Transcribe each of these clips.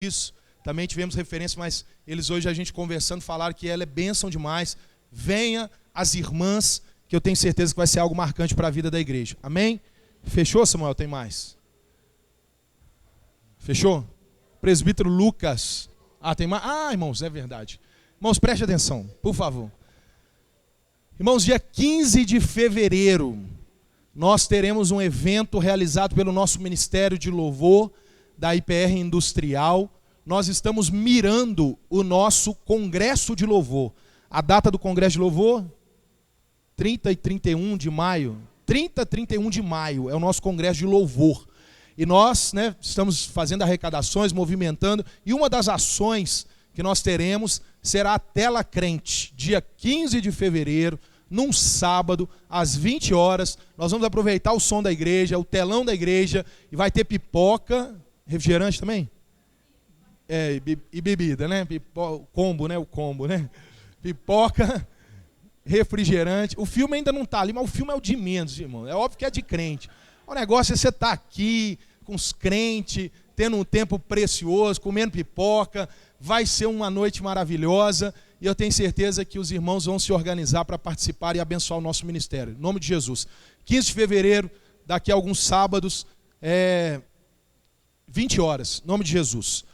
isso, também tivemos referência, mas eles hoje a gente conversando falaram que ela é bênção demais. Venha as irmãs, que eu tenho certeza que vai ser algo marcante para a vida da igreja. Amém? Fechou, Samuel? Tem mais? Fechou? Presbítero Lucas. Tem mais? Irmãos, é verdade. Irmãos, preste atenção, por favor. Irmãos, dia 15 de fevereiro, nós teremos um evento realizado pelo nosso Ministério de Louvor, da IPR Industrial. Nós estamos mirando o nosso Congresso de Louvor. A data do Congresso de Louvor, 30 e 31 de maio. 30 e 31 de maio é o nosso Congresso de Louvor. E nós, estamos fazendo arrecadações, movimentando. E uma das ações que nós teremos será a Tela Crente, dia 15 de fevereiro, num sábado, às 20 horas. Nós vamos aproveitar o som da igreja, o telão da igreja, e vai ter pipoca, refrigerante também? E bebida, né? O combo, né? Pipoca, refrigerante. O filme ainda não está ali, mas o filme é o de menos, irmão. É óbvio que é de crente. O negócio é você estar aqui com os crentes, tendo um tempo precioso, comendo pipoca. Vai ser uma noite maravilhosa. E eu tenho certeza que os irmãos vão se organizar para participar e abençoar o nosso ministério. Em nome de Jesus. 15 de fevereiro, daqui a alguns sábados, 20 horas. Em nome de Jesus.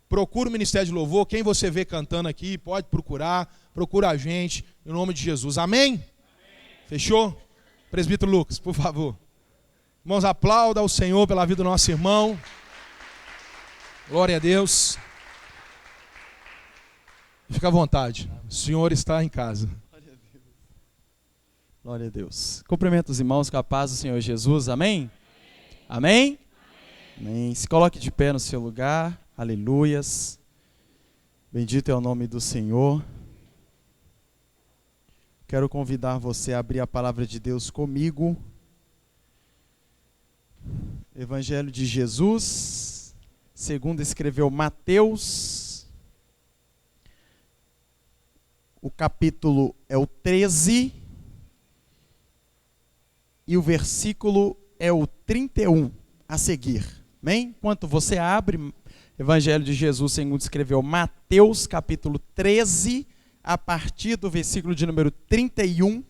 Procura o Ministério de Louvor. Quem você vê cantando aqui, pode procurar. Procura a gente, em nome de Jesus. Amém? Amém. Fechou? Presbítero Lucas, por favor. Irmãos, aplauda ao Senhor pela vida do nosso irmão. Glória a Deus. Fica à vontade. O Senhor está em casa. Glória a Deus. Cumprimento os irmãos com a paz do Senhor Jesus. Amém? Amém? Amém. Se coloque de pé no seu lugar. Aleluias. Bendito é o nome do Senhor. Quero convidar você a abrir a palavra de Deus comigo. Evangelho de Jesus, segundo escreveu Mateus. O capítulo é o 13 e o versículo é o 31 a seguir. Amém? Enquanto você abre, Evangelho de Jesus, segundo escreveu Mateus, capítulo 13, a partir do versículo de número 31.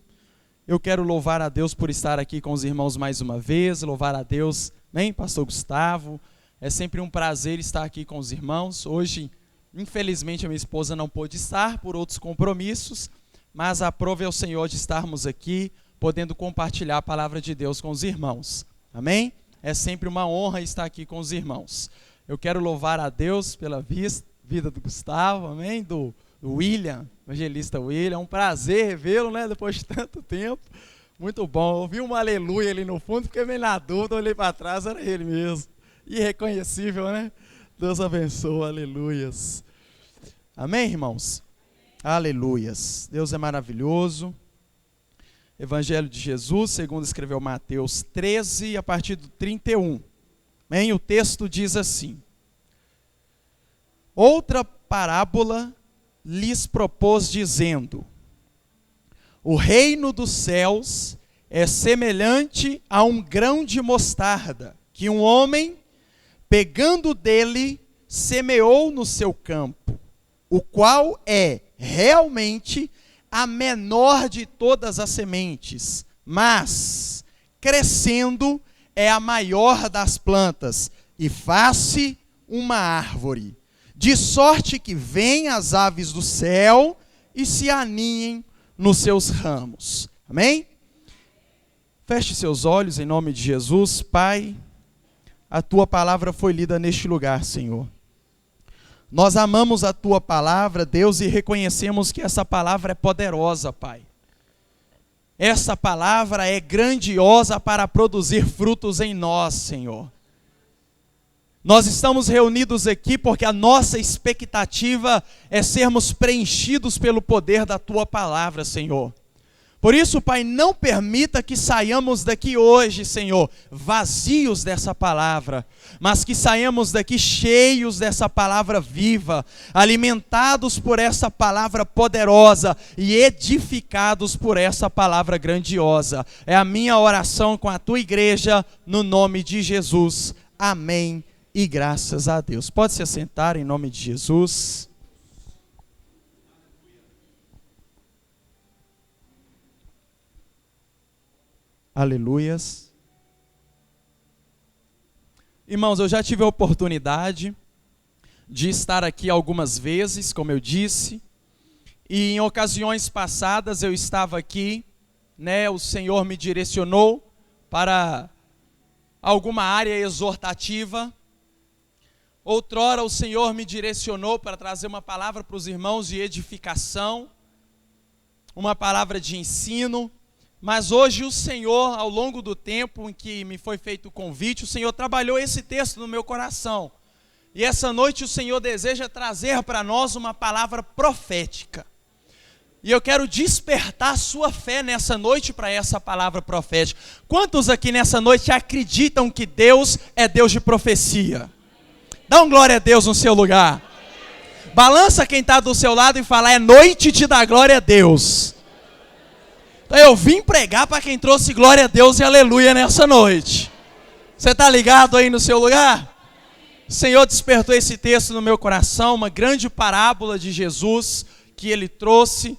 Eu quero louvar a Deus por estar aqui com os irmãos mais uma vez, louvar a Deus, né, pastor Gustavo. É sempre um prazer estar aqui com os irmãos. Hoje, infelizmente, a minha esposa não pôde estar por outros compromissos, mas aprove ao Senhor de estarmos aqui, podendo compartilhar a palavra de Deus com os irmãos. Amém? É sempre uma honra estar aqui com os irmãos. Eu quero louvar a Deus pela vida do Gustavo, amém? Do William, evangelista William. É um prazer revê-lo, né? Depois de tanto tempo. Muito bom. Ouvi uma aleluia ali no fundo, fiquei meio na dúvida, olhei para trás, era ele mesmo. Irreconhecível, né? Deus abençoe, aleluias. Amém, irmãos? Aleluias. Deus é maravilhoso. Evangelho de Jesus, segundo escreveu Mateus 13, a partir do 31. Amém? O texto diz assim: outra parábola lhes propôs, dizendo: o reino dos céus é semelhante a um grão de mostarda, que um homem, pegando dele, semeou no seu campo, o qual é realmente a menor de todas as sementes, mas, crescendo, é a maior das plantas, e faz-se uma árvore, de sorte que vêm as aves do céu e se aninhem nos seus ramos. Amém? Feche seus olhos em nome de Jesus. Pai, a tua palavra foi lida neste lugar, Senhor. Nós amamos a tua palavra, Deus, e reconhecemos que essa palavra é poderosa, Pai. Essa palavra é grandiosa para produzir frutos em nós, Senhor. Nós estamos reunidos aqui porque a nossa expectativa é sermos preenchidos pelo poder da tua palavra, Senhor. Por isso, Pai, não permita que saiamos daqui hoje, Senhor, vazios dessa palavra, mas que saiamos daqui cheios dessa palavra viva, alimentados por essa palavra poderosa e edificados por essa palavra grandiosa. É a minha oração com a tua igreja, no nome de Jesus. Amém e graças a Deus. Pode se assentar em nome de Jesus. Aleluias. Irmãos, eu já tive a oportunidade de estar aqui algumas vezes, como eu disse, e em ocasiões passadas eu estava aqui, o Senhor me direcionou para alguma área exortativa. Outrora o Senhor me direcionou para trazer uma palavra para os irmãos de edificação, uma palavra de ensino. Mas hoje o Senhor, ao longo do tempo em que me foi feito o convite, o Senhor trabalhou esse texto no meu coração. E essa noite o Senhor deseja trazer para nós uma palavra profética. E eu quero despertar a sua fé nessa noite para essa palavra profética. Quantos aqui nessa noite acreditam que Deus é Deus de profecia? Dá um glória a Deus no seu lugar. Balança quem está do seu lado e fala: é noite de dar glória a Deus. Então eu vim pregar para quem trouxe glória a Deus e aleluia nessa noite. Você está ligado aí no seu lugar? O Senhor despertou esse texto no meu coração, uma grande parábola de Jesus que ele trouxe.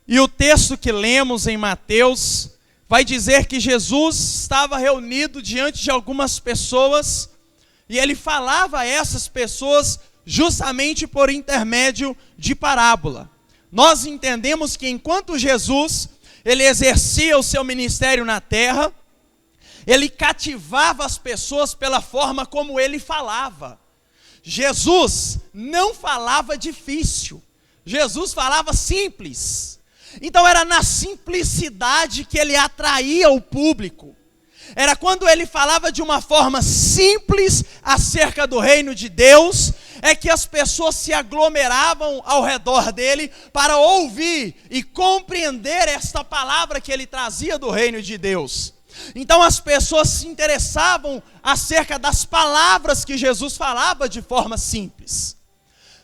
E o texto que lemos em Mateus vai dizer que Jesus estava reunido diante de algumas pessoas e ele falava a essas pessoas justamente por intermédio de parábola. Nós entendemos que enquanto Jesus ele exercia o seu ministério na terra, ele cativava as pessoas pela forma como ele falava. Jesus não falava difícil, Jesus falava simples. Então era na simplicidade que ele atraía o público. Era quando ele falava de uma forma simples acerca do reino de Deus, é que as pessoas se aglomeravam ao redor dele para ouvir e compreender esta palavra que ele trazia do reino de Deus. Então as pessoas se interessavam acerca das palavras que Jesus falava de forma simples.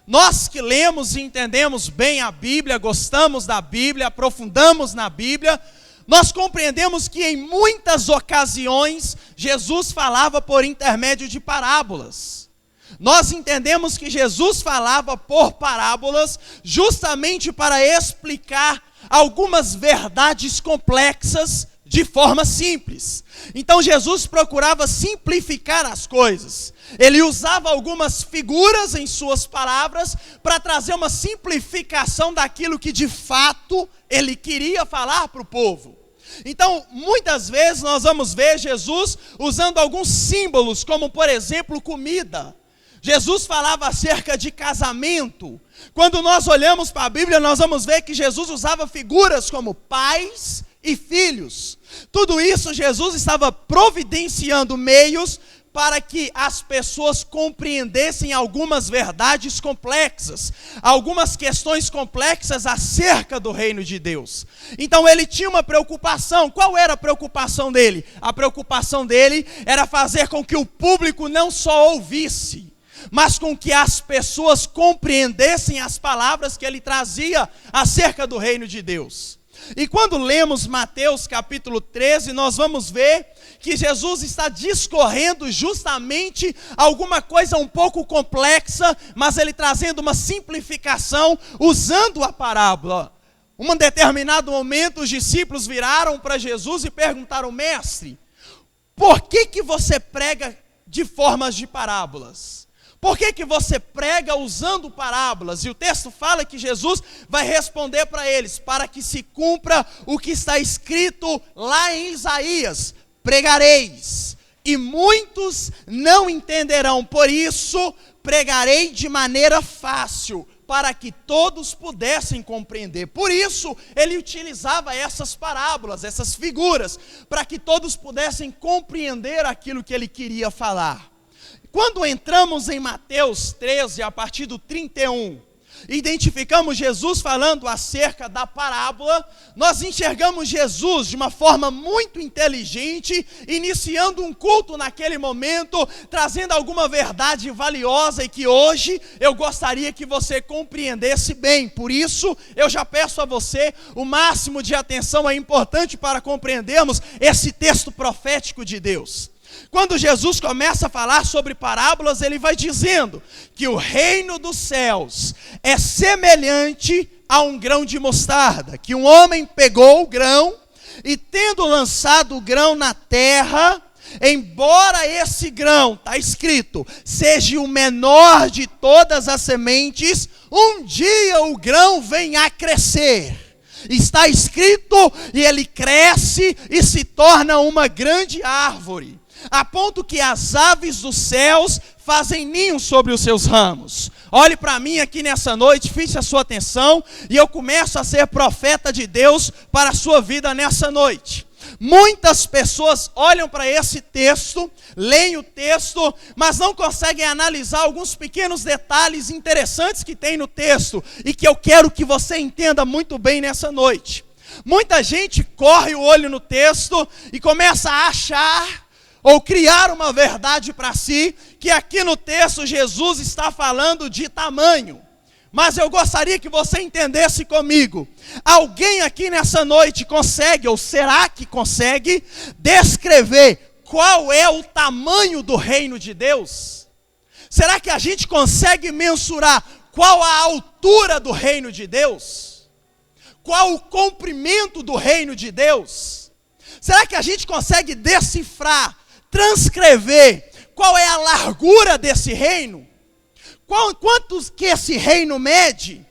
Nós que lemos e entendemos bem a Bíblia, gostamos da Bíblia, aprofundamos na Bíblia, nós compreendemos que em muitas ocasiões Jesus falava por intermédio de parábolas. Nós entendemos que Jesus falava por parábolas justamente para explicar algumas verdades complexas de forma simples. Então Jesus procurava simplificar as coisas. Ele usava algumas figuras em suas palavras para trazer uma simplificação daquilo que de fato ele queria falar para o povo. Então, muitas vezes nós vamos ver Jesus usando alguns símbolos, como por exemplo comida. Jesus falava acerca de casamento. Quando nós olhamos para a Bíblia, nós vamos ver que Jesus usava figuras como pais e filhos. Tudo isso Jesus estava providenciando meios para que as pessoas compreendessem algumas verdades complexas, algumas questões complexas acerca do reino de Deus. Então ele tinha uma preocupação. Qual era a preocupação dele? A preocupação dele era fazer com que o público não só ouvisse, mas com que as pessoas compreendessem as palavras que ele trazia acerca do reino de Deus. E quando lemos Mateus capítulo 13, nós vamos ver que Jesus está discorrendo justamente alguma coisa um pouco complexa, mas ele trazendo uma simplificação usando a parábola. Em um determinado momento os discípulos viraram para Jesus e perguntaram: mestre, por que você prega de formas de parábolas? Por que você prega usando parábolas? E o texto fala que Jesus vai responder para eles: para que se cumpra o que está escrito lá em Isaías: pregareis, e muitos não entenderão, por isso pregarei de maneira fácil, para que todos pudessem compreender. Por isso ele utilizava essas parábolas, essas figuras, para que todos pudessem compreender aquilo que ele queria falar. Quando entramos em Mateus 13, a partir do 31, identificamos Jesus falando acerca da parábola, nós enxergamos Jesus de uma forma muito inteligente, iniciando um culto naquele momento, trazendo alguma verdade valiosa e que hoje eu gostaria que você compreendesse bem. Por isso, eu já peço a você, o máximo de atenção é importante para compreendermos esse texto profético de Deus. Quando Jesus começa a falar sobre parábolas, ele vai dizendo que o reino dos céus é semelhante a um grão de mostarda, que um homem pegou o grão e, tendo lançado o grão na terra, embora esse grão, está escrito, seja o menor de todas as sementes, um dia o grão vem a crescer. Está escrito, e ele cresce e se torna uma grande árvore, a ponto que as aves dos céus fazem ninho sobre os seus ramos. Olhe para mim aqui nessa noite, fixe a sua atenção, e eu começo a ser profeta de Deus para a sua vida nessa noite. Muitas pessoas olham para esse texto, leem o texto, mas não conseguem analisar alguns pequenos detalhes interessantes que tem no texto, e que eu quero que você entenda muito bem nessa noite. Muita gente corre o olho no texto e começa a achar ou criar uma verdade para si, que aqui no texto Jesus está falando de tamanho. Mas eu gostaria que você entendesse comigo. Alguém aqui nessa noite consegue, ou será que consegue, descrever qual é o tamanho do reino de Deus? Será que a gente consegue mensurar qual a altura do reino de Deus? Qual o comprimento do reino de Deus? Será que a gente consegue decifrar, transcrever qual é a largura desse reino? Quantos que esse reino mede?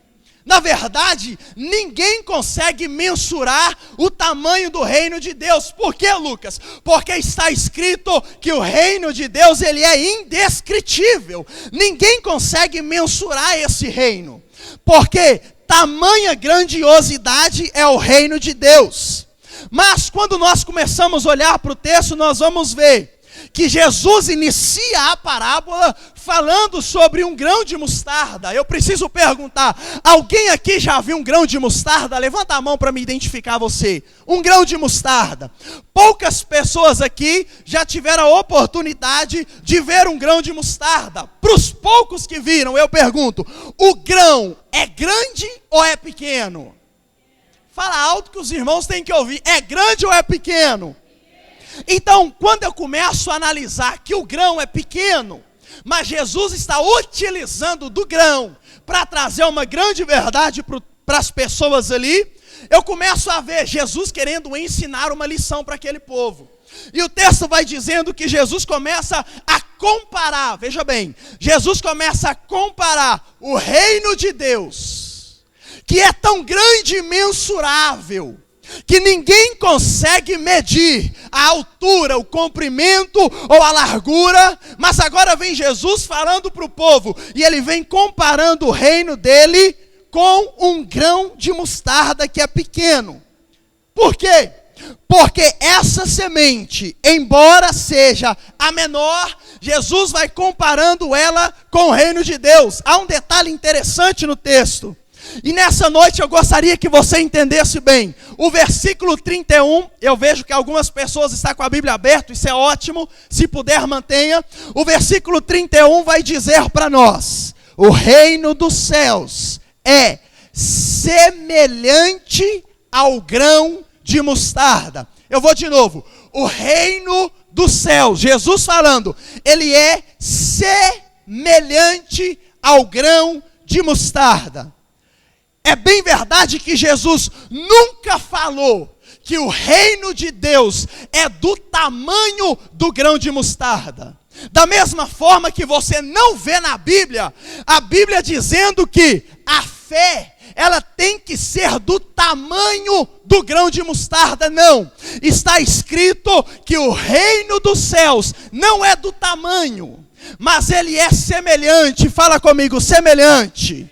Na verdade, ninguém consegue mensurar o tamanho do reino de Deus. Por quê, Lucas? Porque está escrito que o reino de Deus, ele é indescritível. Ninguém consegue mensurar esse reino, porque tamanha grandiosidade é o reino de Deus. Mas quando nós começamos a olhar para o texto, nós vamos ver que Jesus inicia a parábola falando sobre um grão de mostarda. Eu preciso perguntar, alguém aqui já viu um grão de mostarda? Levanta a mão para me identificar você. Um grão de mostarda. Poucas pessoas aqui já tiveram a oportunidade de ver um grão de mostarda. Para os poucos que viram, eu pergunto, o grão é grande ou é pequeno? Fala alto que os irmãos têm que ouvir. É grande ou é pequeno? Então, quando eu começo a analisar que o grão é pequeno, mas Jesus está utilizando do grão para trazer uma grande verdade para as pessoas ali, eu começo a ver Jesus querendo ensinar uma lição para aquele povo. E o texto vai dizendo que Jesus começa a comparar, veja bem, Jesus começa a comparar o reino de Deus, que é tão grande e imensurável, que ninguém consegue medir a altura, o comprimento ou a largura, mas agora vem Jesus falando para o povo, e ele vem comparando o reino dele com um grão de mostarda que é pequeno. Por quê? Porque essa semente, embora seja a menor, Jesus vai comparando ela com o reino de Deus. Há um detalhe interessante no texto, e nessa noite eu gostaria que você entendesse bem. O versículo 31, eu vejo que algumas pessoas estão com a Bíblia aberta, isso é ótimo, se puder mantenha. O versículo 31 vai dizer para nós: o reino dos céus é semelhante ao grão de mostarda. Eu vou de novo. O reino dos céus, Jesus falando, ele é semelhante ao grão de mostarda. É bem verdade que Jesus nunca falou que o reino de Deus é do tamanho do grão de mostarda. Da mesma forma que você não vê na Bíblia, a Bíblia dizendo que a fé, ela tem que ser do tamanho do grão de mostarda, não. Está escrito que o reino dos céus não é do tamanho, mas ele é semelhante. Fala comigo, semelhante.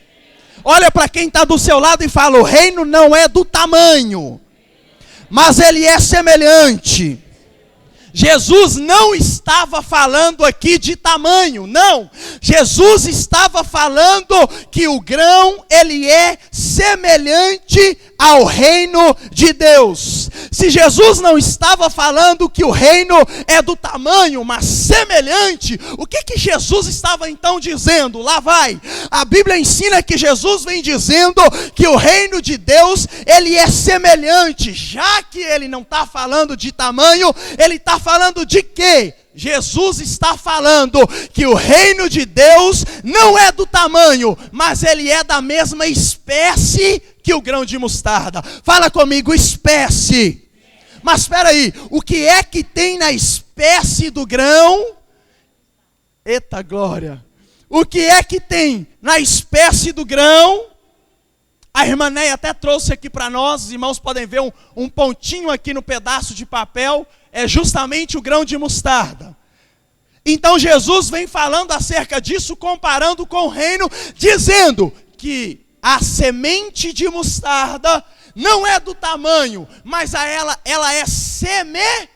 Olha para quem está do seu lado e fala: o reino não é do tamanho, mas ele é semelhante. Jesus não estava falando aqui de tamanho, não. Jesus estava falando que o grão, ele é semelhante ao reino de Deus. Se Jesus não estava falando que o reino é do tamanho, mas semelhante, o que Jesus estava então dizendo? Lá vai. A Bíblia ensina que Jesus vem dizendo que o reino de Deus, ele é semelhante. Já que ele não está falando de tamanho, ele está falando de quê? Jesus está falando que o reino de Deus não é do tamanho, mas ele é da mesma espécie que o grão de mostarda. Fala comigo, espécie. Mas espera aí, o que é que tem na espécie do grão? Eita glória! O que é que tem na espécie do grão? A irmã Neia até trouxe aqui para nós, os irmãos podem ver um pontinho aqui no pedaço de papel, é justamente o grão de mostarda. Então Jesus vem falando acerca disso, comparando com o reino, dizendo que a semente de mostarda não é do tamanho, mas ela é semelhante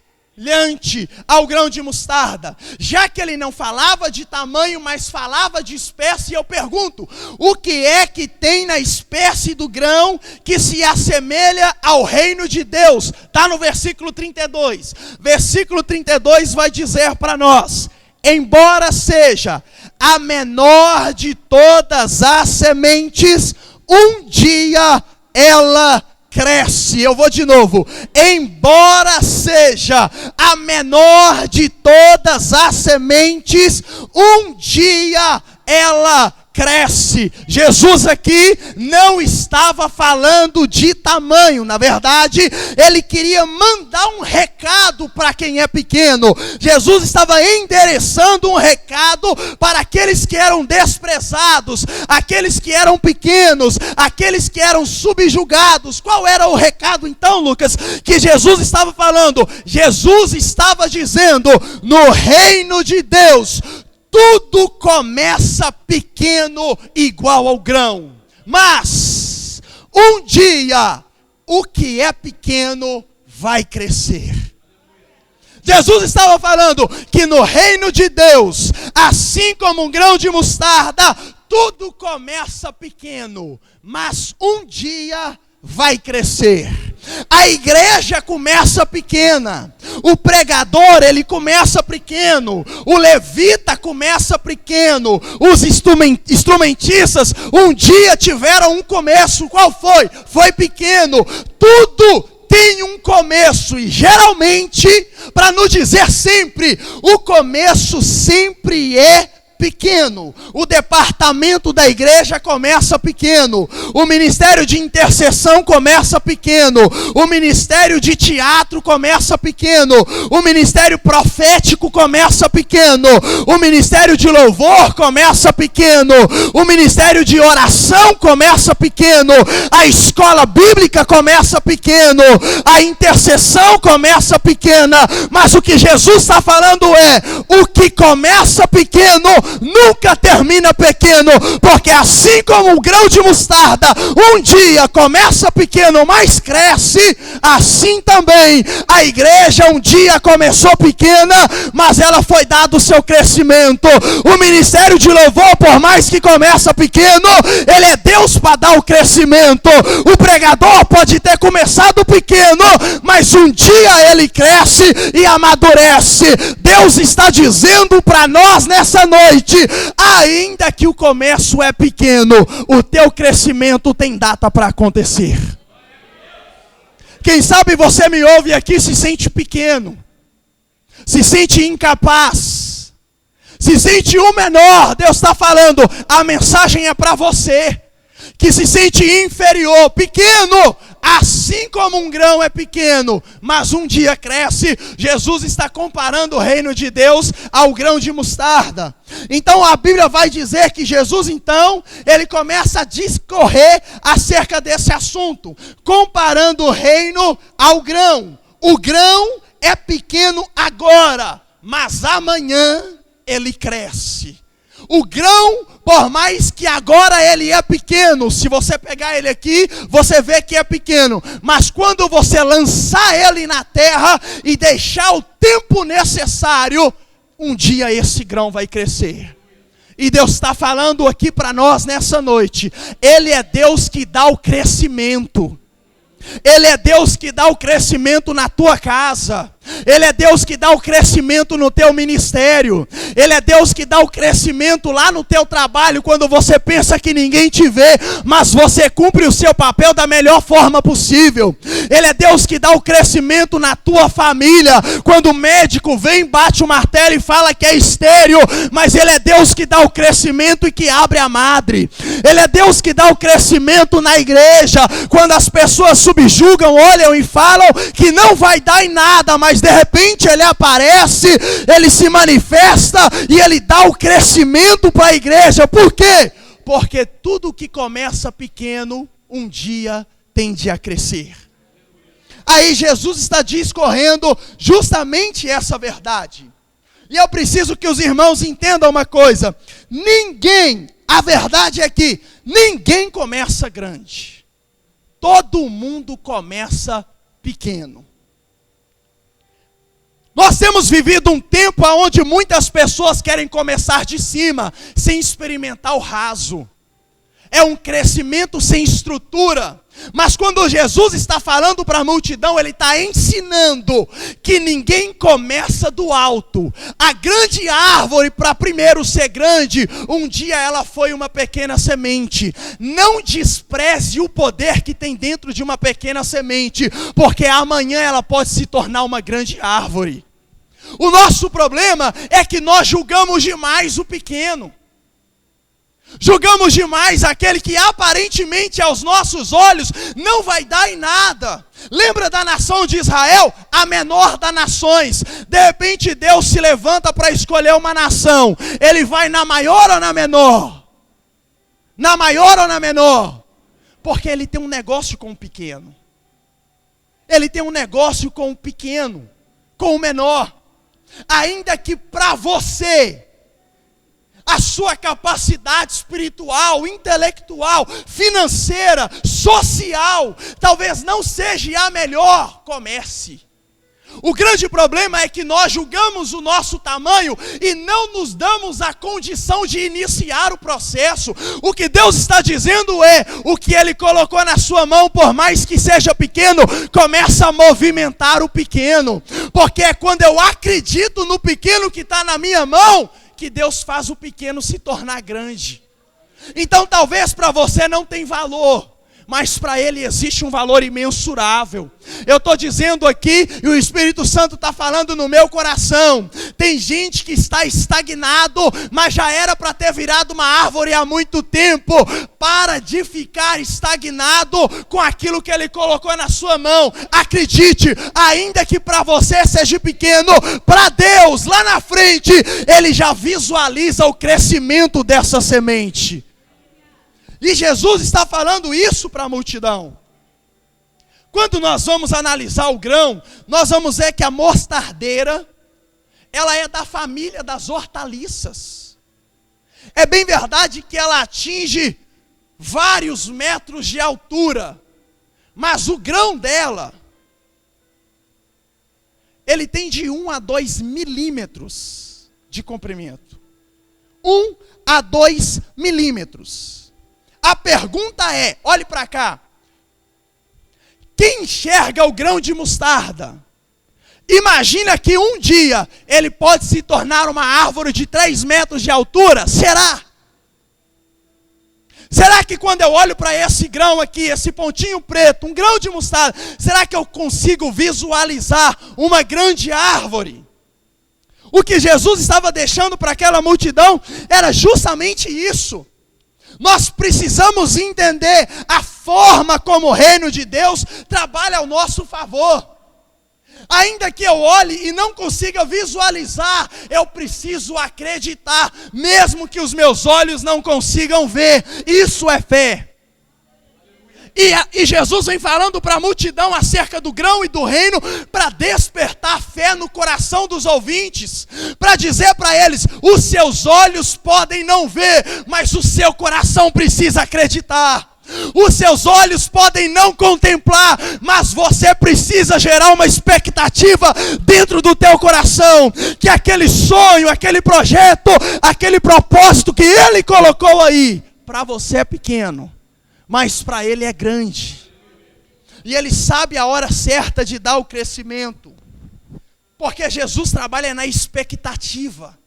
ao grão de mostarda. Já que ele não falava de tamanho, mas falava de espécie, eu pergunto, o que é que tem na espécie do grão que se assemelha ao reino de Deus? Está no versículo 32. Versículo 32 vai dizer para nós: embora seja a menor de todas as sementes, um dia ela cresce. Eu vou de novo. Embora seja a menor de todas as sementes, um dia ela cresce. Jesus aqui não estava falando de tamanho. Na verdade, ele queria mandar um recado para quem é pequeno. Jesus estava endereçando um recado para aqueles que eram desprezados, aqueles que eram pequenos, aqueles que eram subjugados. Qual era o recado então, Lucas, que Jesus estava falando? Jesus estava dizendo: no reino de Deus, tudo começa pequeno, igual ao grão. Mas, um dia, o que é pequeno vai crescer. Jesus estava falando que no reino de Deus, assim como um grão de mostarda, tudo começa pequeno, mas um dia vai crescer. A igreja começa pequena, o pregador ele começa pequeno, o levita começa pequeno, os instrumentistas um dia tiveram um começo. Qual foi? Foi pequeno. Tudo tem um começo, e geralmente, para não dizer sempre, o começo sempre é pequeno. O departamento da igreja começa pequeno, o ministério de intercessão começa pequeno, o ministério de teatro começa pequeno, o ministério profético começa pequeno, o ministério de louvor começa pequeno, o ministério de oração começa pequeno, a escola bíblica começa pequeno, a intercessão começa pequena. Mas o que Jesus está falando é: o que começa pequeno nunca termina pequeno, porque assim como um grão de mostarda um dia começa pequeno, mas cresce, assim também a igreja um dia começou pequena, mas ela foi dado o seu crescimento. O ministério de louvor, por mais que começa pequeno, ele é Deus para dar o crescimento. O pregador pode ter começado pequeno, mas um dia ele cresce e amadurece. Deus está dizendo para nós nessa noite: ainda que o começo é pequeno, o teu crescimento tem data para acontecer. Quem sabe você me ouve aqui e se sente pequeno, se sente incapaz, se sente o menor. Deus está falando, a mensagem é para você que se sente inferior, pequeno, assim como um grão é pequeno, mas um dia cresce. Jesus está comparando o reino de Deus ao grão de mostarda. Então a Bíblia vai dizer que Jesus, então, ele começa a discorrer acerca desse assunto, comparando o reino ao grão. O grão é pequeno agora, mas amanhã ele cresce. O grão, por mais que agora ele é pequeno, se você pegar ele aqui, você vê que é pequeno. Mas quando você lançar ele na terra e deixar o tempo necessário, um dia esse grão vai crescer. E Deus está falando aqui para nós nessa noite. Ele é Deus que dá o crescimento. Ele é Deus que dá o crescimento na tua casa. Ele é Deus que dá o crescimento no teu ministério. Ele é Deus que dá o crescimento lá no teu trabalho, quando você pensa que ninguém te vê, mas você cumpre o seu papel da melhor forma possível. Ele é Deus que dá o crescimento na tua família, quando o médico vem, bate o martelo e fala que é estéril, mas Ele é Deus que dá o crescimento e que abre a madre. Ele é Deus que dá o crescimento na igreja, quando as pessoas subjugam, olham e falam que não vai dar em nada, mas de repente Ele aparece, Ele se manifesta e Ele dá o crescimento para a igreja. Por quê? Porque tudo que começa pequeno, um dia tende a crescer. Aí Jesus está discorrendo justamente essa verdade. E eu preciso que os irmãos entendam uma coisa: a verdade é que ninguém começa grande. Todo mundo começa pequeno. Nós temos vivido um tempo onde muitas pessoas querem começar de cima, sem experimentar o raso. É um crescimento sem estrutura. Mas quando Jesus está falando para a multidão, Ele está ensinando que ninguém começa do alto. A grande árvore, para primeiro ser grande, um dia ela foi uma pequena semente. Não despreze o poder que tem dentro de uma pequena semente, porque amanhã ela pode se tornar uma grande árvore. O nosso problema é que nós julgamos demais o pequeno. Julgamos demais aquele que aparentemente aos nossos olhos não vai dar em nada. Lembra da nação de Israel? A menor das nações. De repente Deus se levanta para escolher uma nação. Ele vai na maior ou na menor? Na maior ou na menor? Porque Ele tem um negócio com o pequeno. Ele tem um negócio com o pequeno, com o menor. Ainda que para você a sua capacidade espiritual, intelectual, financeira, social, talvez não seja a melhor, comece. O grande problema é que nós julgamos o nosso tamanho e não nos damos a condição de iniciar o processo. O que Deus está dizendo é, o que Ele colocou na sua mão, por mais que seja pequeno, começa a movimentar o pequeno. Porque é quando eu acredito no pequeno que está na minha mão, que Deus faz o pequeno se tornar grande. Então talvez para você não tem valor, mas para Ele existe um valor imensurável. Eu estou dizendo aqui, e o Espírito Santo está falando no meu coração, tem gente que está estagnado, mas já era para ter virado uma árvore há muito tempo. Para de ficar estagnado com aquilo que Ele colocou na sua mão. Acredite, ainda que para você seja pequeno, para Deus, lá na frente, Ele já visualiza o crescimento dessa semente. E Jesus está falando isso para a multidão. Quando nós vamos analisar o grão, nós vamos ver que a mostardeira, ela é da família das hortaliças. É bem verdade que ela atinge vários metros de altura, mas o grão dela, ele tem de 1 a 2 milímetros de comprimento. 1 a 2 milímetros. A pergunta é, olhe para cá, quem enxerga o grão de mostarda? Imagina que um dia ele pode se tornar uma árvore de 3 metros de altura? Será? Será que quando eu olho para esse grão aqui, esse pontinho preto, um grão de mostarda, será que eu consigo visualizar uma grande árvore? O que Jesus estava deixando para aquela multidão era justamente isso. Nós precisamos entender a forma como o reino de Deus trabalha ao nosso favor. Ainda que eu olhe e não consiga visualizar, eu preciso acreditar, mesmo que os meus olhos não consigam ver. Isso é fé. E Jesus vem falando para a multidão acerca do grão e do reino, para despertar fé no coração dos ouvintes, para dizer para eles, os seus olhos podem não ver, mas o seu coração precisa acreditar. Os seus olhos podem não contemplar, mas você precisa gerar uma expectativa dentro do teu coração, que aquele sonho, aquele projeto, aquele propósito que Ele colocou aí, para você é pequeno, mas para Ele é grande. E Ele sabe a hora certa de dar o crescimento. Porque Jesus trabalha na expectativa.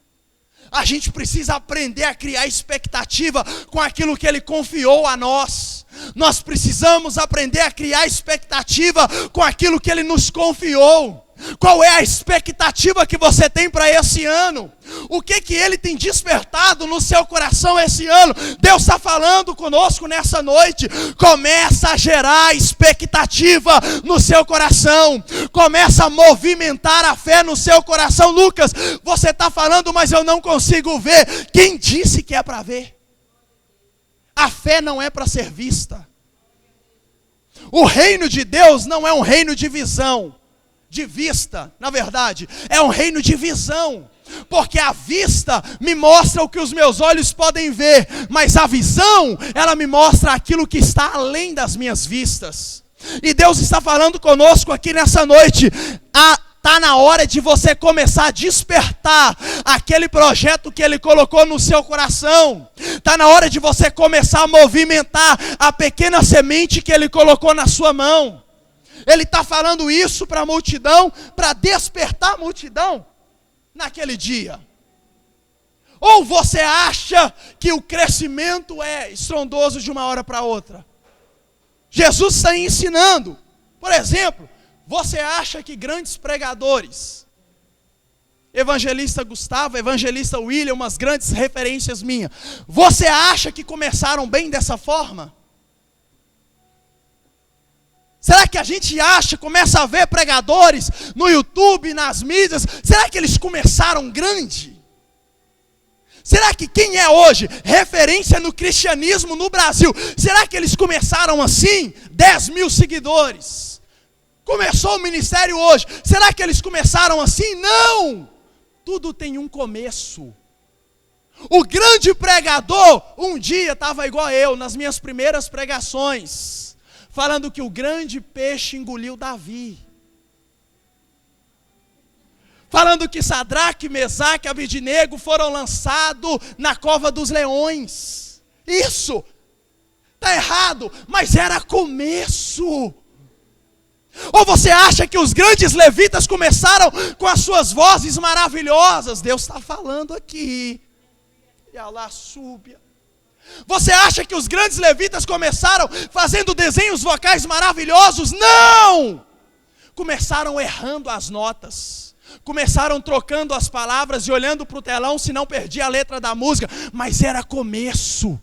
A gente precisa aprender a criar expectativa com aquilo que Ele confiou a nós. Nós precisamos aprender a criar expectativa com aquilo que Ele nos confiou. Qual é a expectativa que você tem para esse ano? O que Ele tem despertado no seu coração esse ano? Deus está falando conosco nessa noite. Começa a gerar expectativa no seu coração. Começa a movimentar a fé no seu coração. Lucas, você está falando, mas eu não consigo ver. Quem disse que é para ver? A fé não é para ser vista. O reino de Deus não é um reino de visão, de vista, na verdade, é um reino de visão, porque a vista me mostra o que os meus olhos podem ver, mas a visão, ela me mostra aquilo que está além das minhas vistas. E Deus está falando conosco aqui nessa noite. Está na hora de você começar a despertar aquele projeto que Ele colocou no seu coração. Está na hora de você começar a movimentar a pequena semente que Ele colocou na sua mão. Ele está falando isso para a multidão, para despertar a multidão naquele dia. Ou você acha que o crescimento é estrondoso de uma hora para outra? Jesus está ensinando. Por exemplo, você acha que grandes pregadores, evangelista Gustavo, evangelista William, umas grandes referências minhas, você acha que começaram bem dessa forma? Será que a gente começa a ver pregadores no YouTube, nas mídias, será que eles começaram grande? Será que quem é hoje referência no cristianismo no Brasil, será que eles começaram assim? 10 mil seguidores. Começou o ministério hoje, será que eles começaram assim? Não! Tudo tem um começo. O grande pregador, um dia estava igual eu, nas minhas primeiras pregações, falando que o grande peixe engoliu Davi. Falando que Sadraque, Mesaque e Abednego foram lançados na cova dos leões. Isso está errado, mas era começo. Ou você acha que os grandes levitas começaram com as suas vozes maravilhosas? Deus está falando aqui. E Allah súbia. Você acha que os grandes levitas começaram fazendo desenhos vocais maravilhosos? Não! Começaram errando as notas. Começaram trocando as palavras e olhando para o telão se não perdia a letra da música. Mas era começo.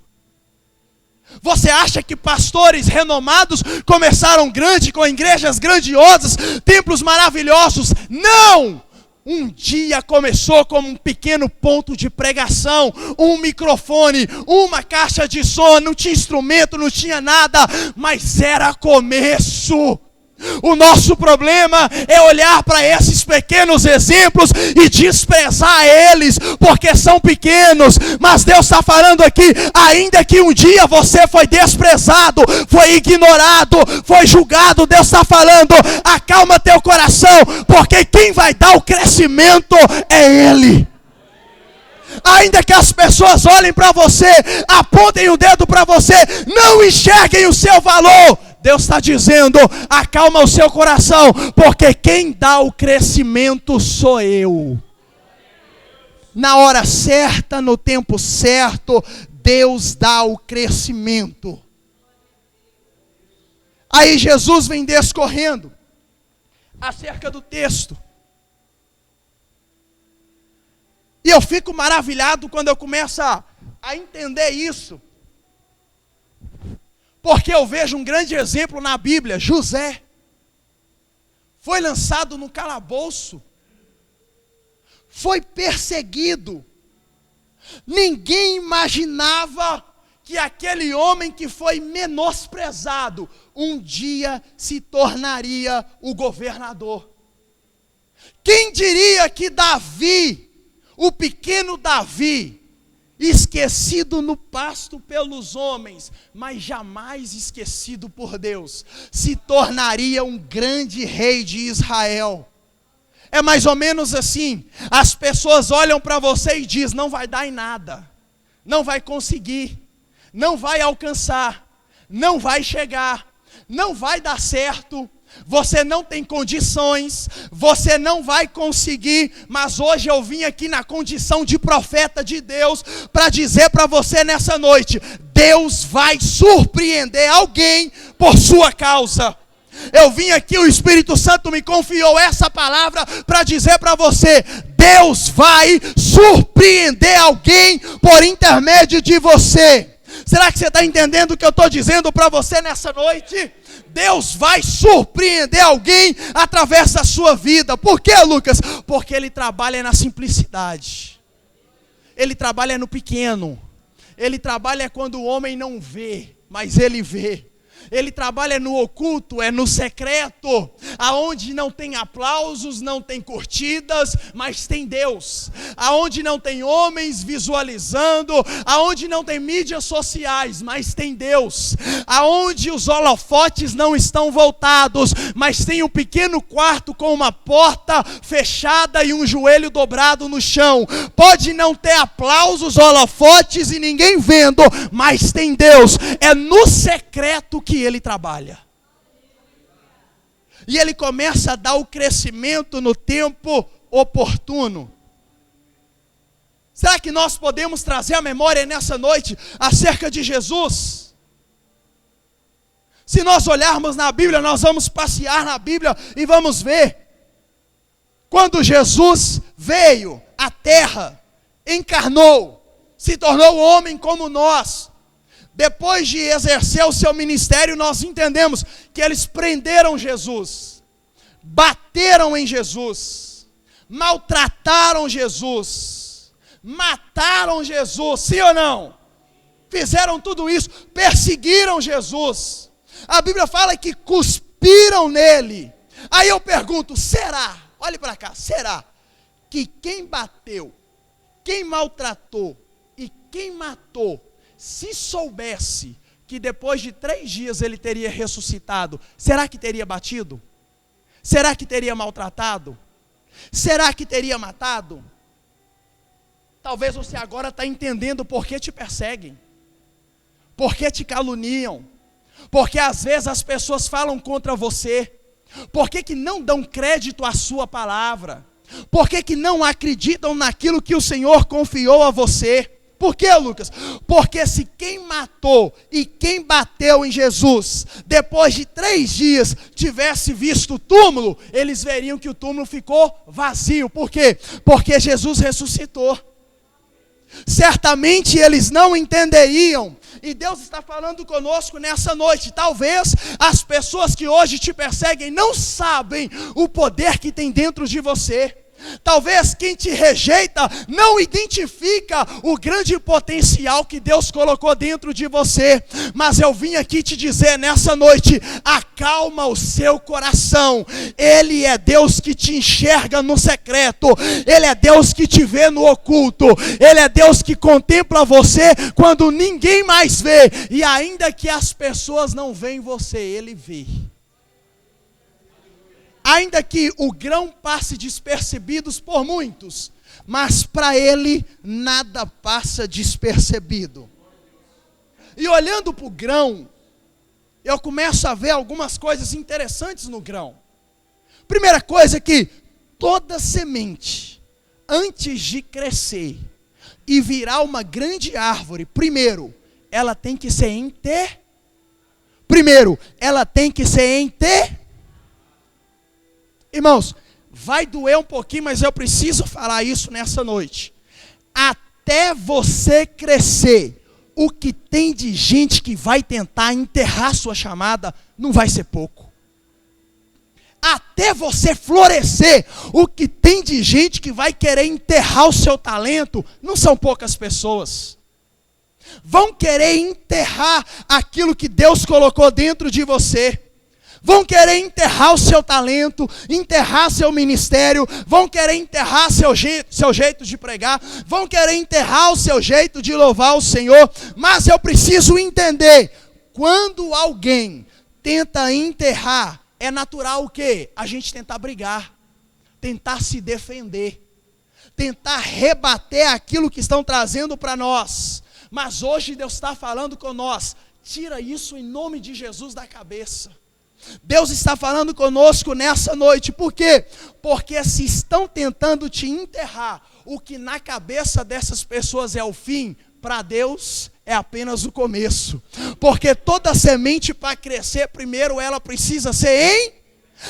Você acha que pastores renomados começaram grande, com igrejas grandiosas, templos maravilhosos? Não! Um dia começou como um pequeno ponto de pregação, um microfone, uma caixa de som, não tinha instrumento, não tinha nada, mas era começo. O nosso problema é olhar para esses pequenos exemplos e desprezar eles, porque são pequenos. Mas Deus está falando aqui, ainda que um dia você foi desprezado, foi ignorado, foi julgado, Deus está falando, acalma teu coração, porque quem vai dar o crescimento é Ele. Ainda que as pessoas olhem para você, apontem o dedo para você, não enxerguem o seu valor, Deus está dizendo, acalma o seu coração, porque quem dá o crescimento sou eu. Na hora certa, no tempo certo, Deus dá o crescimento. Aí Jesus vem discorrendo acerca do texto. E eu fico maravilhado quando eu começo a entender isso. Porque eu vejo um grande exemplo na Bíblia. José foi lançado no calabouço, foi perseguido. Ninguém imaginava que aquele homem que foi menosprezado um dia se tornaria o governador. Quem diria que Davi, o pequeno Davi, esquecido no pasto pelos homens, mas jamais esquecido por Deus, se tornaria um grande rei de Israel. É mais ou menos assim, as pessoas olham para você e dizem, não vai dar em nada, não vai conseguir, não vai alcançar, não vai chegar, não vai dar certo. você não tem condições, você não vai conseguir, mas hoje eu vim aqui na condição de profeta de Deus, para dizer para você nessa noite, Deus vai surpreender alguém por sua causa. Eu vim aqui, o Espírito Santo me confiou essa palavra para dizer para você, Deus vai surpreender alguém por intermédio de você. Será que você está entendendo o que eu estou dizendo para você nessa noite? Deus vai surpreender alguém através da sua vida. Por quê, Lucas? Porque Ele trabalha na simplicidade. Ele trabalha no pequeno. Ele trabalha quando o homem não vê, mas Ele vê. Ele trabalha no oculto, é no secreto, aonde não tem aplausos, não tem curtidas, mas tem Deus, aonde não tem homens visualizando, aonde não tem mídias sociais, mas tem Deus, aonde os holofotes não estão voltados, mas tem um pequeno quarto com uma porta fechada e um joelho dobrado no chão. Pode não ter aplausos, holofotes e ninguém vendo, mas tem Deus. É no secreto que Ele trabalha. E Ele começa a dar o crescimento no tempo oportuno. Será que nós podemos trazer a memória nessa noite acerca de Jesus? Se nós olharmos na Bíblia, nós vamos passear na Bíblia e vamos ver. Quando Jesus veio à terra, encarnou, se tornou homem como nós. Depois de exercer o seu ministério, nós entendemos que eles prenderam Jesus, bateram em Jesus, maltrataram Jesus, mataram Jesus, sim ou não? Fizeram tudo isso, perseguiram Jesus. A Bíblia fala que cuspiram nele. Aí eu pergunto, será, olhe para cá, será que quem bateu, quem maltratou e quem matou, se soubesse que depois de 3 dias ele teria ressuscitado, será que teria batido? Será que teria maltratado? Será que teria matado? Talvez você agora está entendendo por que te perseguem, por que te caluniam, porque às vezes as pessoas falam contra você, por que não dão crédito à sua palavra, por que não acreditam naquilo que o Senhor confiou a você. Por quê, Lucas? Porque se quem matou e quem bateu em Jesus, depois de 3 dias, tivesse visto o túmulo, eles veriam que o túmulo ficou vazio. Por quê? Porque Jesus ressuscitou. Certamente eles não entenderiam. E Deus está falando conosco nessa noite. Talvez as pessoas que hoje te perseguem não sabem o poder que tem dentro de você. Talvez quem te rejeita não identifica o grande potencial que Deus colocou dentro de você. Mas eu vim aqui te dizer nessa noite, acalma o seu coração. Ele é Deus que te enxerga no secreto. Ele é Deus que te vê no oculto. Ele é Deus que contempla você quando ninguém mais vê. E ainda que as pessoas não veem você, Ele vê. Ainda que o grão passe despercebidos por muitos, mas para Ele nada passa despercebido. E olhando para o grão, eu começo a ver algumas coisas interessantes no grão. Primeira coisa é que toda semente, antes de crescer e virar uma grande árvore, primeiro, ela tem que ser Irmãos, vai doer um pouquinho, mas eu preciso falar isso nessa noite. Até você crescer, o que tem de gente que vai tentar enterrar sua chamada, não vai ser pouco. Até você florescer, o que tem de gente que vai querer enterrar o seu talento, não são poucas pessoas. Vão querer enterrar aquilo que Deus colocou dentro de você. Vão querer enterrar o seu talento, enterrar seu ministério, vão querer enterrar seu jeito de pregar, vão querer enterrar o seu jeito de louvar o Senhor. Mas eu preciso entender, quando alguém tenta enterrar, é natural o quê? A gente tentar brigar, tentar se defender, tentar rebater aquilo que estão trazendo para nós. Mas hoje Deus está falando com nós, tira isso em nome de Jesus da cabeça. Deus está falando conosco nessa noite. Por quê? Porque se estão tentando te enterrar, o que na cabeça dessas pessoas é o fim, para Deus é apenas o começo. Porque toda semente para crescer, primeiro ela precisa ser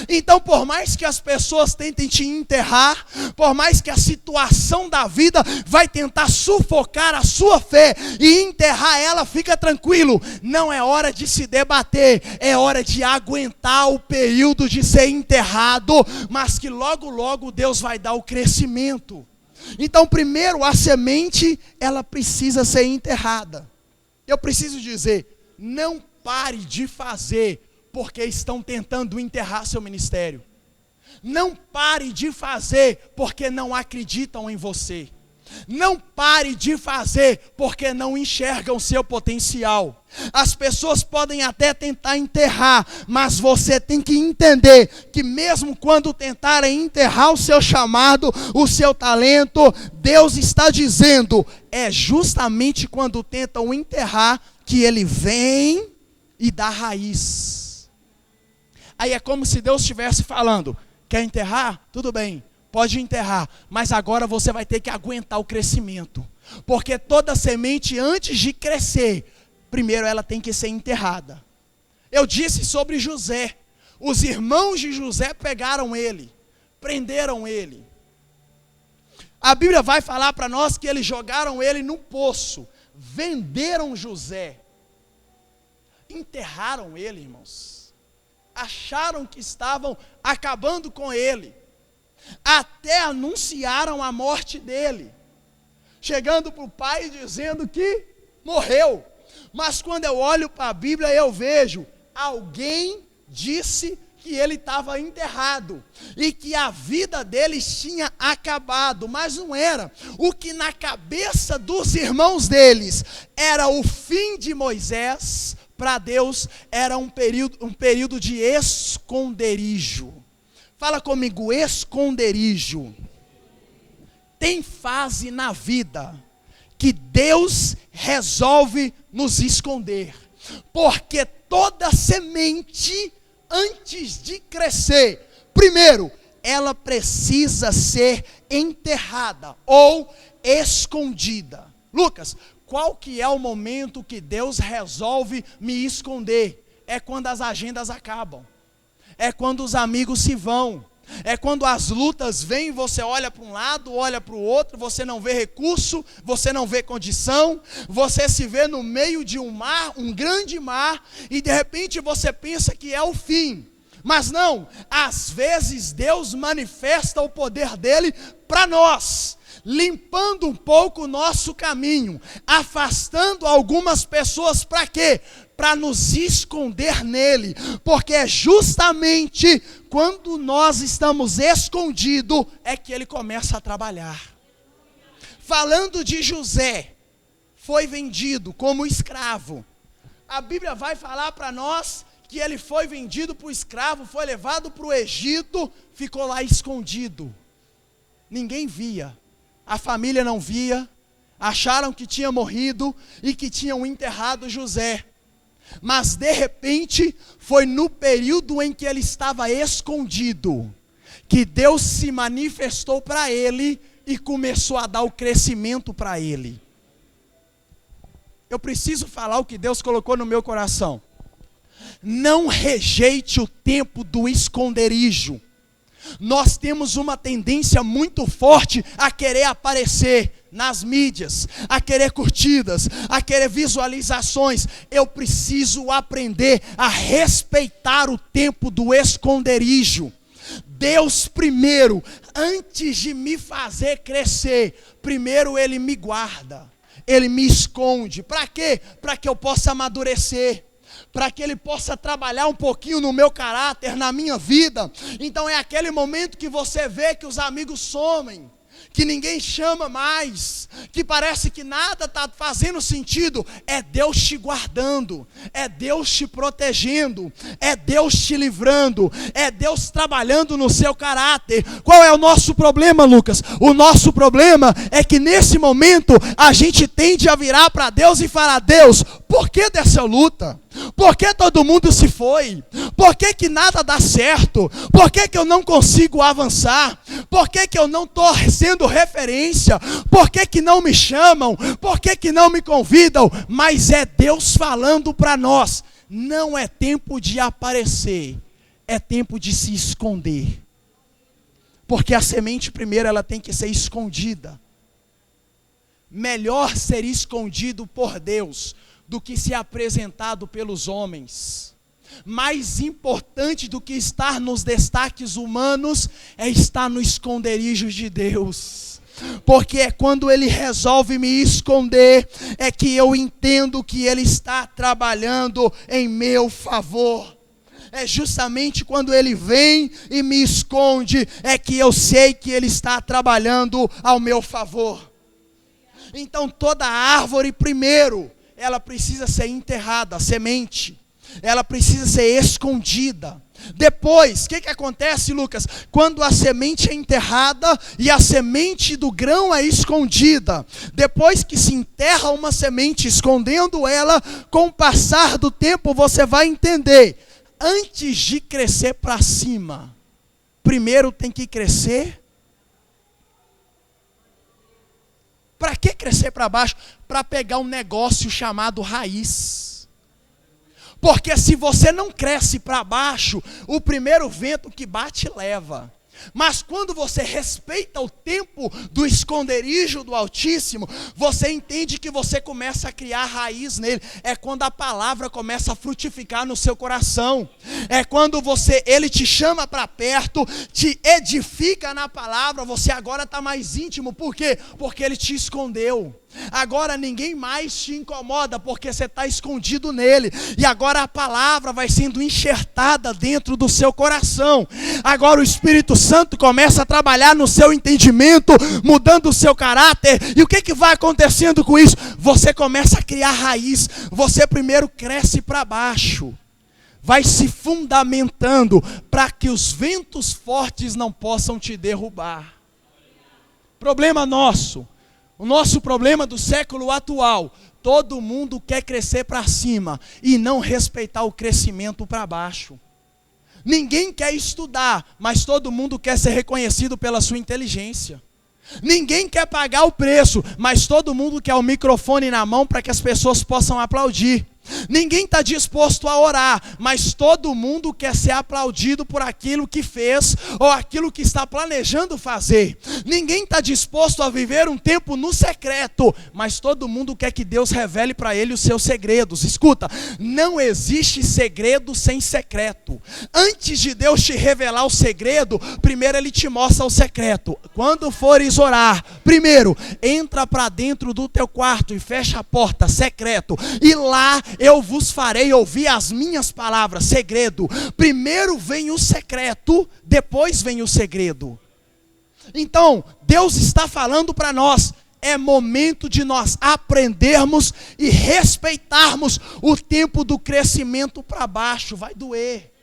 Então, por mais que as pessoas tentem te enterrar, por mais que a situação da vida vai tentar sufocar a sua fé e enterrar ela, fica tranquilo, não é hora de se debater, é hora de aguentar o período de ser enterrado, mas que logo logo Deus vai dar o crescimento. Então, primeiro, a semente, ela precisa ser enterrada. Eu preciso dizer, não pare de fazer porque estão tentando enterrar seu ministério. Não pare de fazer porque não acreditam em você. Não pare de fazer porque não enxergam seu potencial. As pessoas podem até tentar enterrar, mas você tem que entender que mesmo quando tentarem enterrar o seu chamado, o seu talento, Deus está dizendo, é justamente quando tentam enterrar que Ele vem e dá raiz. Aí é como se Deus estivesse falando, quer enterrar? Tudo bem, pode enterrar, mas agora você vai ter que aguentar o crescimento. Porque toda semente, antes de crescer, primeiro ela tem que ser enterrada. Eu disse sobre José, os irmãos de José pegaram ele, prenderam ele. A Bíblia vai falar para nós que eles jogaram ele no poço, venderam José, enterraram ele, irmãos. Acharam que estavam acabando com ele, até anunciaram a morte dele, chegando para o pai dizendo que morreu. Mas quando eu olho para a Bíblia, eu vejo, alguém disse que ele estava enterrado, e que a vida deles tinha acabado, mas não era. O que na cabeça dos irmãos deles era o fim de Moisés, para Deus era um período de esconderijo. Fala comigo, esconderijo. Tem fase na vida que Deus resolve nos esconder, porque toda semente, antes de crescer, primeiro, ela precisa ser enterrada ou escondida. Lucas, qual que é o momento que Deus resolve me esconder? É quando as agendas acabam, é quando os amigos se vão, é quando as lutas vêm, você olha para um lado, olha para o outro, você não vê recurso, você não vê condição, você se vê no meio de um mar, um grande mar, e de repente você pensa que é o fim. Mas não, às vezes Deus manifesta o poder dele para nós, limpando um pouco o nosso caminho, afastando algumas pessoas para quê? Para nos esconder nele, porque é justamente quando nós estamos escondidos é que ele começa a trabalhar. Falando de José, foi vendido como escravo. A Bíblia vai falar para nós que ele foi vendido para o escravo, foi levado para o Egito, ficou lá escondido. Ninguém via, a família não via, acharam que tinha morrido e que tinham enterrado José. Mas de repente, foi no período em que ele estava escondido, que Deus se manifestou para ele e começou a dar o crescimento para ele. Eu preciso falar o que Deus colocou no meu coração. Não rejeite o tempo do esconderijo. Nós temos uma tendência muito forte a querer aparecer nas mídias, a querer curtidas, a querer visualizações. Eu preciso aprender a respeitar o tempo do esconderijo. Deus primeiro, antes de me fazer crescer, primeiro Ele me guarda, Ele me esconde. Para quê? Para que eu possa amadurecer, para que Ele possa trabalhar um pouquinho no meu caráter, na minha vida. Então é aquele momento que você vê que os amigos somem, que ninguém chama mais, que parece que nada está fazendo sentido. É Deus te guardando, é Deus te protegendo, é Deus te livrando, é Deus trabalhando no seu caráter. Qual é o nosso problema, Lucas? O nosso problema é que nesse momento a gente tende a virar para Deus e falar: Deus, por que dessa luta? Por que todo mundo se foi? Por que nada dá certo? Por que eu não consigo avançar? Por que eu não estou sendo referência? Por que não me chamam? Por que não me convidam? Mas é Deus falando para nós, não é tempo de aparecer, é tempo de se esconder. Porque a semente primeiro ela tem que ser escondida. Melhor ser escondido por Deus do que ser apresentado pelos homens. Mais importante do que estar nos destaques humanos é estar no esconderijo de Deus. Porque é quando Ele resolve me esconder, é que eu entendo que Ele está trabalhando em meu favor. É justamente quando Ele vem e me esconde, é que eu sei que Ele está trabalhando ao meu favor. Então toda árvore primeiro, ela precisa ser enterrada, a semente. Ela precisa ser escondida. Depois, o que acontece, Lucas? Quando a semente é enterrada e a semente do grão é escondida. Depois que se enterra uma semente, escondendo ela, com o passar do tempo você vai entender. Antes de crescer para cima, primeiro tem que crescer. Para que crescer para baixo? Para pegar um negócio chamado raiz. Porque se você não cresce para baixo, o primeiro vento que bate leva. Mas quando você respeita o tempo do esconderijo do Altíssimo, você entende que você começa a criar raiz nele. É quando a palavra começa a frutificar no seu coração. É quando ele te chama para perto, te edifica na palavra, você agora está mais íntimo. Por quê? Porque ele te escondeu. Agora ninguém mais te incomoda, porque você está escondido nele. E agora a palavra vai sendo enxertada dentro do seu coração. Agora o Espírito Santo começa a trabalhar no seu entendimento, mudando o seu caráter. E o que vai acontecendo com isso? Você começa a criar raiz. Você primeiro cresce para baixo, vai se fundamentando para que os ventos fortes não possam te derrubar. Problema nosso. O nosso problema do século atual, todo mundo quer crescer para cima e não respeitar o crescimento para baixo. Ninguém quer estudar, mas todo mundo quer ser reconhecido pela sua inteligência. Ninguém quer pagar o preço, mas todo mundo quer o microfone na mão para que as pessoas possam aplaudir. Ninguém está disposto a orar, mas todo mundo quer ser aplaudido por aquilo que fez ou aquilo que está planejando fazer. Ninguém está disposto a viver um tempo no secreto, mas todo mundo quer que Deus revele para ele os seus segredos. Escuta, não existe segredo sem secreto. Antes de Deus te revelar o segredo, primeiro Ele te mostra o secreto. Quando fores orar, primeiro, entra para dentro do teu quarto e fecha a porta, secreto, e lá eu vos farei ouvir as minhas palavras, segredo. Primeiro vem o secreto, depois vem o segredo. Então, Deus está falando para nós, é momento de nós aprendermos e respeitarmos o tempo do crescimento para baixo. Vai doer.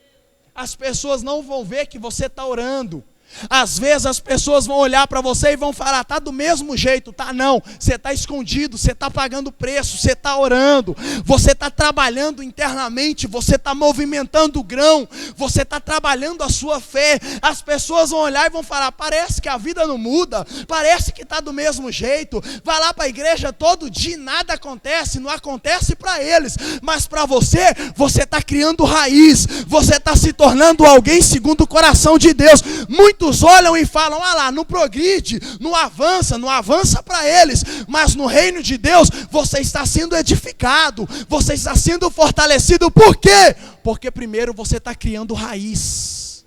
As pessoas não vão ver que você está orando. Às vezes as pessoas vão olhar para você e vão falar, está do mesmo jeito, tá? Não, você está escondido, você está pagando preço, você está orando, você está trabalhando internamente, você está movimentando o grão, você está trabalhando a sua fé. As pessoas vão olhar e vão falar, parece que a vida não muda, parece que está do mesmo jeito, vai lá para a igreja todo dia e nada acontece. Não acontece para eles, mas para você está criando raiz, você está se tornando alguém segundo o coração de Deus. Muitos olham e falam, lá, não progride, não avança para eles, mas no reino de Deus, você está sendo edificado, você está sendo fortalecido. Por quê? Porque primeiro você está criando raiz,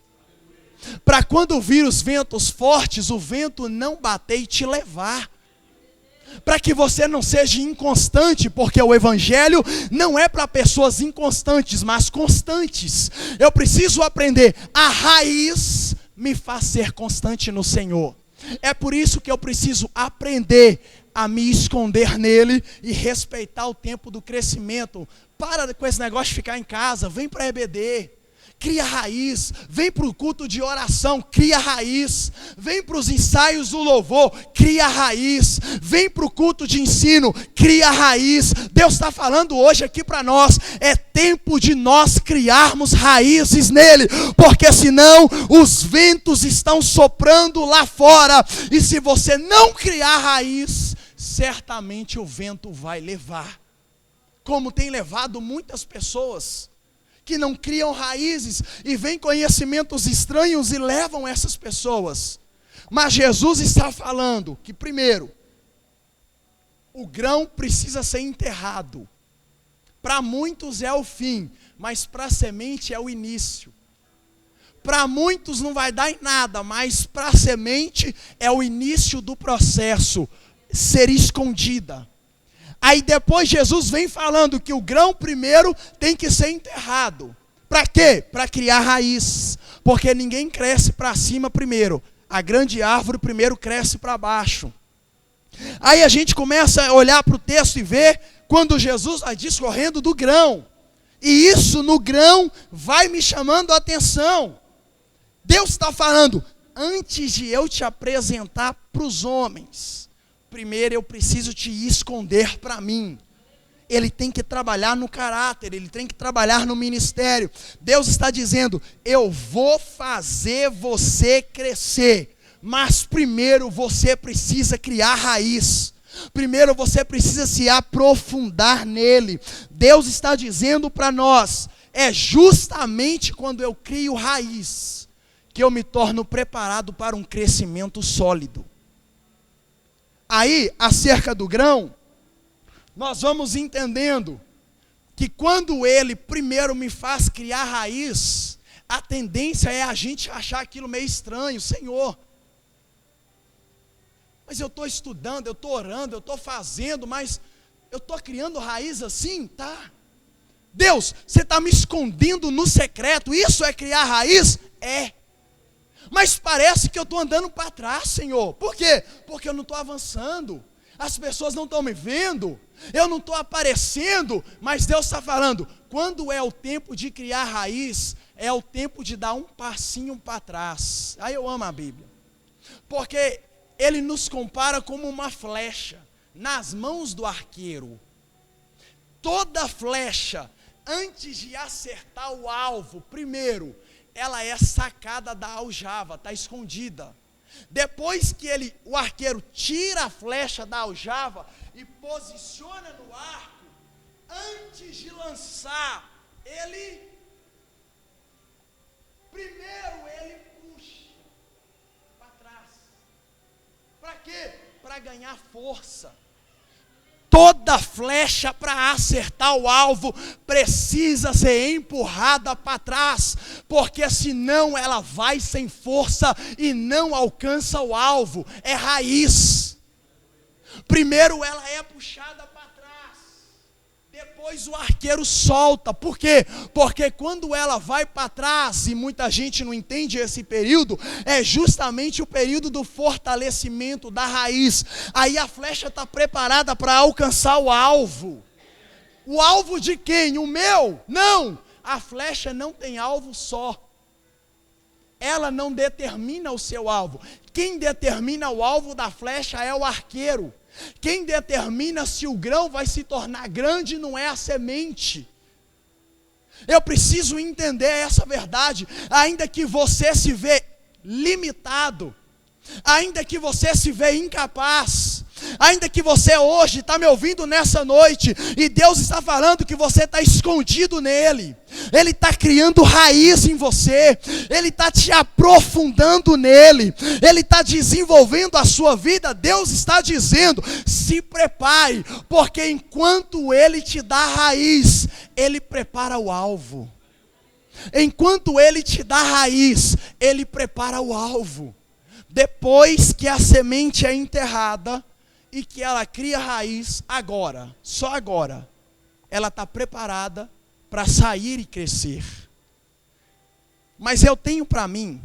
para quando vir os ventos fortes, o vento não bater e te levar, para que você não seja inconstante, porque o evangelho não é para pessoas inconstantes, mas constantes. Eu preciso aprender, a raiz me faz ser constante no Senhor. É por isso que eu preciso aprender a me esconder nele e respeitar o tempo do crescimento. Para com esse negócio de ficar em casa, vem para a EBD. Cria raiz, vem para o culto de oração, cria raiz, vem para os ensaios do louvor, cria raiz, vem para o culto de ensino, cria raiz. Deus está falando hoje aqui para nós, é tempo de nós criarmos raízes nele, porque senão os ventos estão soprando lá fora, e se você não criar raiz, certamente o vento vai levar, como tem levado muitas pessoas, que não criam raízes, e vêm conhecimentos estranhos e levam essas pessoas. Mas Jesus está falando que primeiro, o grão precisa ser enterrado. Para muitos é o fim, mas para a semente é o início. Para muitos não vai dar em nada, mas para a semente é o início do processo, ser escondida. Aí depois Jesus vem falando que o grão primeiro tem que ser enterrado. Para quê? Para criar raiz. Porque ninguém cresce para cima primeiro. A grande árvore primeiro cresce para baixo. Aí a gente começa a olhar para o texto e ver quando Jesus vai discorrendo do grão. E isso no grão vai me chamando a atenção. Deus está falando, antes de eu te apresentar para os homens, primeiro eu preciso te esconder para mim. Ele tem que trabalhar no caráter, ele tem que trabalhar no ministério. Deus está dizendo, eu vou fazer você crescer, mas primeiro você precisa criar raiz. Primeiro você precisa se aprofundar nele. Deus está dizendo para nós, é justamente quando eu crio raiz, que eu me torno preparado para um crescimento sólido. Aí, acerca do grão, nós vamos entendendo que quando ele primeiro me faz criar raiz, a tendência é a gente achar aquilo meio estranho. Senhor, mas eu estou estudando, eu estou orando, eu estou fazendo, mas eu estou criando raiz assim? Tá. Deus, você está me escondendo no secreto, isso é criar raiz? É. Mas parece que eu estou andando para trás, Senhor. Por quê? Porque eu não estou avançando. As pessoas não estão me vendo. Eu não estou aparecendo. Mas Deus está falando, quando é o tempo de criar raiz, é o tempo de dar um passinho para trás. Aí eu amo a Bíblia. Porque ele nos compara como uma flecha nas mãos do arqueiro. Toda flecha, antes de acertar o alvo, primeiro, ela é sacada da aljava, está escondida. Depois que o arqueiro tira a flecha da aljava e posiciona no arco, antes de lançar, primeiro ele puxa para trás. Para quê? Para ganhar força. Toda flecha para acertar o alvo precisa ser empurrada para trás, porque senão ela vai sem força e não alcança o alvo. É raiz. Primeiro ela é puxada para trás, depois o arqueiro solta. Por quê? Porque quando ela vai para trás, e muita gente não entende esse período, é justamente o período do fortalecimento da raiz. Aí a flecha está preparada para alcançar o alvo. O alvo de quem? O meu? Não! A flecha não tem alvo só. Ela não determina o seu alvo. Quem determina o alvo da flecha é o arqueiro. Quem determina se o grão vai se tornar grande não é a semente. Eu preciso entender essa verdade. Ainda que você se vê limitado, ainda que você se vê incapaz, ainda que você hoje está me ouvindo nessa noite, e Deus está falando que você está escondido nele, Ele está criando raiz em você, Ele está te aprofundando nele, Ele está desenvolvendo a sua vida. Deus está dizendo, se prepare, porque enquanto Ele te dá raiz, Ele prepara o alvo. Enquanto Ele te dá raiz, Ele prepara o alvo. Depois que a semente é enterrada e que ela cria raiz, agora, só agora, ela está preparada para sair e crescer. Mas eu tenho para mim,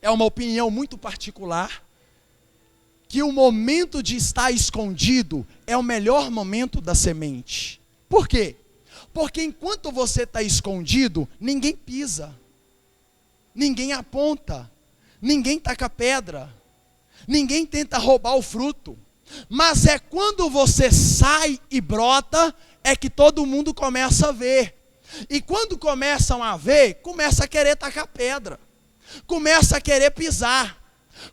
é uma opinião muito particular, que o momento de estar escondido é o melhor momento da semente. Por quê? Porque enquanto você está escondido, ninguém pisa, ninguém aponta, ninguém taca pedra, ninguém tenta roubar o fruto. Mas é quando você sai e brota, é que todo mundo começa a ver. E quando começam a ver, começa a querer tacar pedra, começa a querer pisar,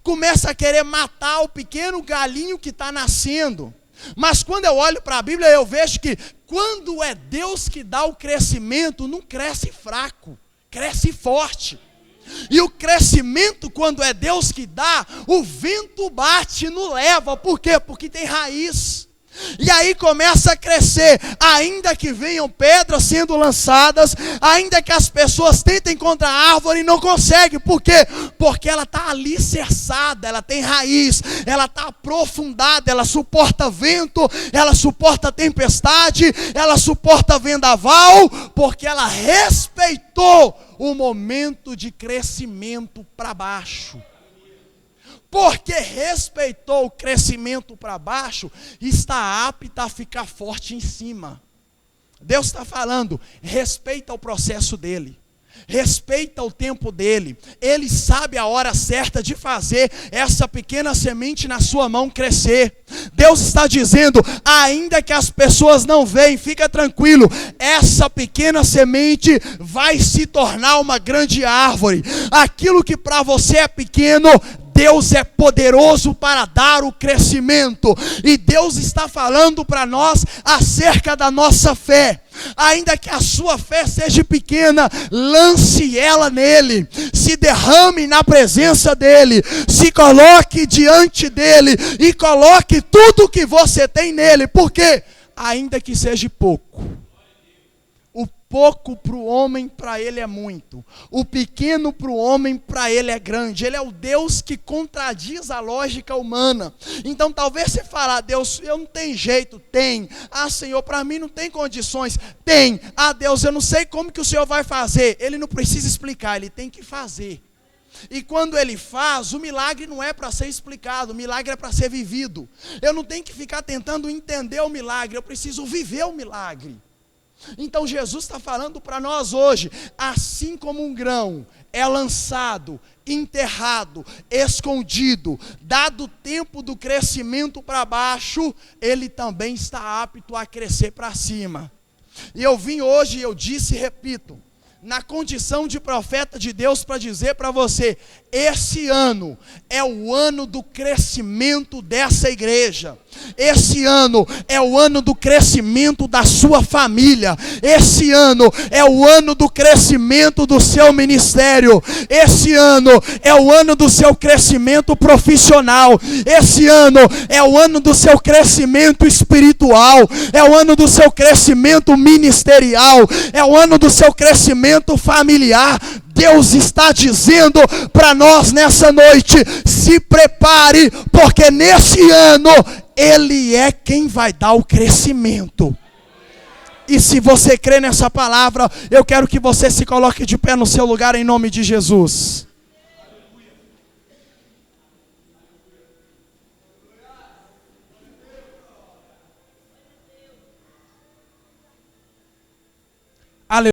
começa a querer matar o pequeno galinho que está nascendo. Mas quando eu olho para a Bíblia, eu vejo que quando é Deus que dá o crescimento, não cresce fraco, cresce forte. E o crescimento, quando é Deus que dá, o vento bate e não leva. Por quê? Porque tem raiz. E aí começa a crescer, ainda que venham pedras sendo lançadas, ainda que as pessoas tentem contra a árvore e não conseguem. Por quê? Porque ela está alicerçada, ela tem raiz, ela está aprofundada, ela suporta vento, ela suporta tempestade, ela suporta vendaval, porque ela respeitou o momento de crescimento para baixo. Porque respeitou o crescimento para baixo, está apta a ficar forte em cima. Deus está falando, respeita o processo dele, respeita o tempo dele. Ele sabe a hora certa de fazer essa pequena semente na sua mão crescer. Deus está dizendo, ainda que as pessoas não veem, fica tranquilo, essa pequena semente vai se tornar uma grande árvore. Aquilo que para você é pequeno, Deus é poderoso para dar o crescimento. E Deus está falando para nós acerca da nossa fé. Ainda que a sua fé seja pequena, lance ela nele, se derrame na presença dele, se coloque diante dele e coloque tudo que você tem nele. Por quê? Ainda que seja pouco. O pouco para o homem, para ele é muito. O pequeno para o homem, para ele é grande. Ele é o Deus que contradiz a lógica humana. Então talvez você fale, Deus, eu não tenho jeito. Tem. Senhor, para mim não tem condições. Tem. Deus, eu não sei como que o Senhor vai fazer. Ele não precisa explicar, ele tem que fazer. E quando ele faz, o milagre não é para ser explicado, o milagre é para ser vivido. Eu não tenho que ficar tentando entender o milagre, eu preciso viver o milagre. Então Jesus está falando para nós hoje, assim como um grão é lançado, enterrado, escondido, dado o tempo do crescimento para baixo, ele também está apto a crescer para cima. E eu vim hoje, eu disse e repito, na condição de profeta de Deus para dizer para você, esse ano é o ano do crescimento dessa igreja. Esse ano é o ano do crescimento da sua família. Esse ano é o ano do crescimento do seu ministério. Esse ano é o ano do seu crescimento profissional. Esse ano é o ano do seu crescimento espiritual. É o ano do seu crescimento ministerial. É o ano do seu crescimento familiar. Deus está dizendo para nós nessa noite, se prepare, porque nesse ano Ele é quem vai dar o crescimento. E se você crê nessa palavra, eu quero que você se coloque de pé no seu lugar em nome de Jesus.